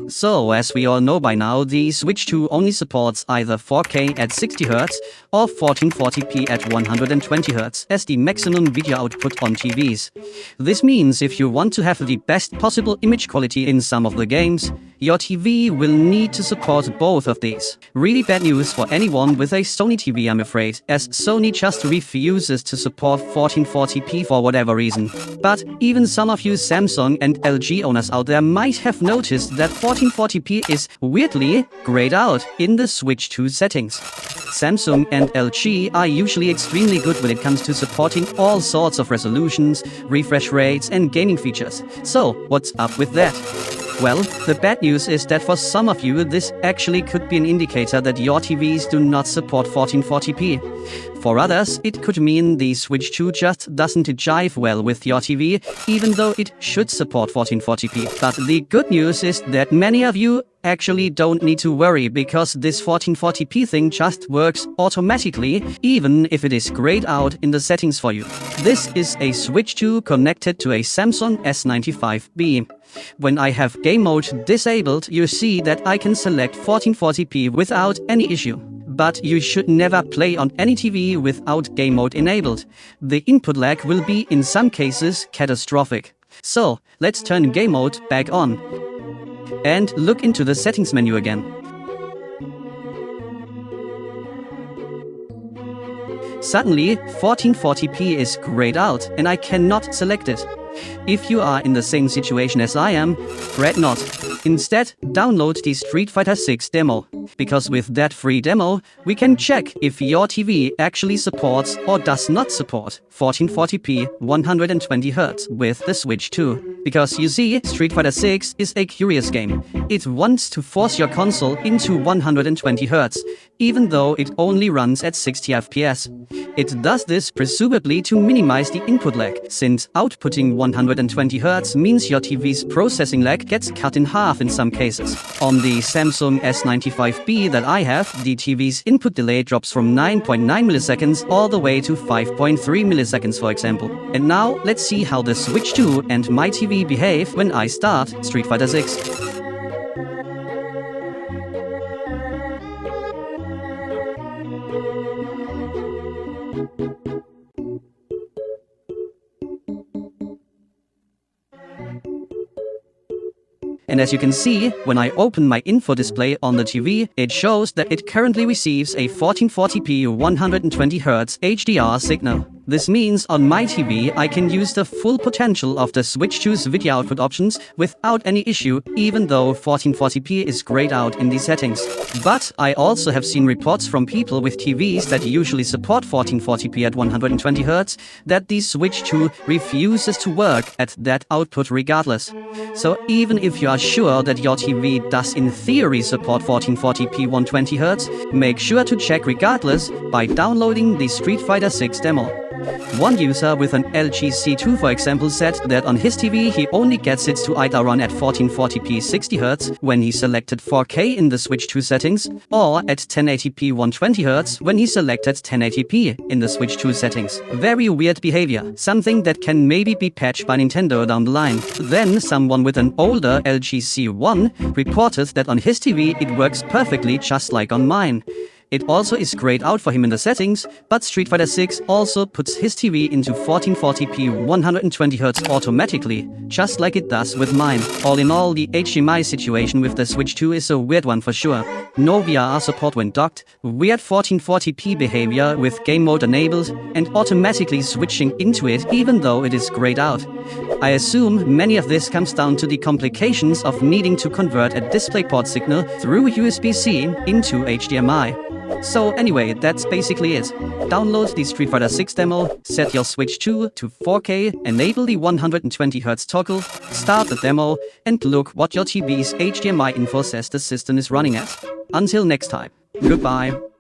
So, as we all know by now, the Switch 2 only supports either 4K at 60Hz or 1440p at 120Hz as the maximum video output on TVs. This means if you want to have the best possible image quality in some of the games, your TV will need to support both of these. Really bad news for anyone with a Sony TV, I'm afraid, as Sony just refuses to support 1440p for whatever reason. But even some of you Samsung and LG owners out there might have noticed that 1440p is weirdly grayed out in the Switch 2 settings. Samsung and LG are usually extremely good when it comes to supporting all sorts of resolutions, refresh rates, and gaming features. So, what's up with that? Well, the bad news is that for some of you, this actually could be an indicator that your TVs do not support 1440p. For others, it could mean the Switch 2 just doesn't jive well with your TV, even though it should support 1440p. But the good news is that many of you actually don't need to worry, because this 1440p thing just works automatically, even if it is grayed out in the settings for you. This is a Switch 2 connected to a Samsung S95B. When I have game mode disabled, you see that I can select 1440p without any issue. But you should never play on any TV without game mode enabled. The input lag will be, in some cases, catastrophic. So, let's turn game mode back on and look into the settings menu again. Suddenly, 1440p is grayed out and I cannot select it. If you are in the same situation as I am, fret not. Instead, download the Street Fighter 6 demo, because with that free demo, we can check if your TV actually supports or does not support 1440p 120Hz with the Switch 2. Because you see, Street Fighter 6 is a curious game. It wants to force your console into 120Hz, even though it only runs at 60 FPS. It does this presumably to minimize the input lag, since outputting 120Hz means your TV's processing lag gets cut in half in some cases. On the Samsung S95B that I have, the TV's input delay drops from 9.9 milliseconds all the way to 5.3 milliseconds, for example. And now, let's see how the Switch 2 and my TV behave when I start Street Fighter 6. And as you can see, when I open my info display on the TV, it shows that it currently receives a 1440p 120Hz HDR signal. This means on my TV, I can use the full potential of the Switch 2's video output options without any issue, even though 1440p is grayed out in these settings. But I also have seen reports from people with TVs that usually support 1440p at 120Hz that the Switch 2 refuses to work at that output regardless. So even if you are sure that your TV does in theory support 1440p 120Hz, make sure to check regardless by downloading the Street Fighter 6 demo. One user with an LG C2, for example, said that on his TV he only gets it to either run at 1440p 60Hz when he selected 4K in the Switch 2 settings, or at 1080p 120Hz when he selected 1080p in the Switch 2 settings. Very weird behavior, something that can maybe be patched by Nintendo down the line. Then someone with an older LG C1 reported that on his TV it works perfectly just like on mine. It also is grayed out for him in the settings, but Street Fighter 6 also puts his TV into 1440p 120Hz automatically, just like it does with mine. All in all, the HDMI situation with the Switch 2 is a weird one for sure. No VRR support when docked, weird 1440p behavior with game mode enabled, and automatically switching into it even though it is grayed out. I assume many of this comes down to the complications of needing to convert a DisplayPort signal through USB-C into HDMI. So anyway, that's basically it. Download the Street Fighter 6 demo, set your Switch 2 to 4K, enable the 120Hz toggle, start the demo, and look what your TV's HDMI info says the system is running at. Until next time, goodbye.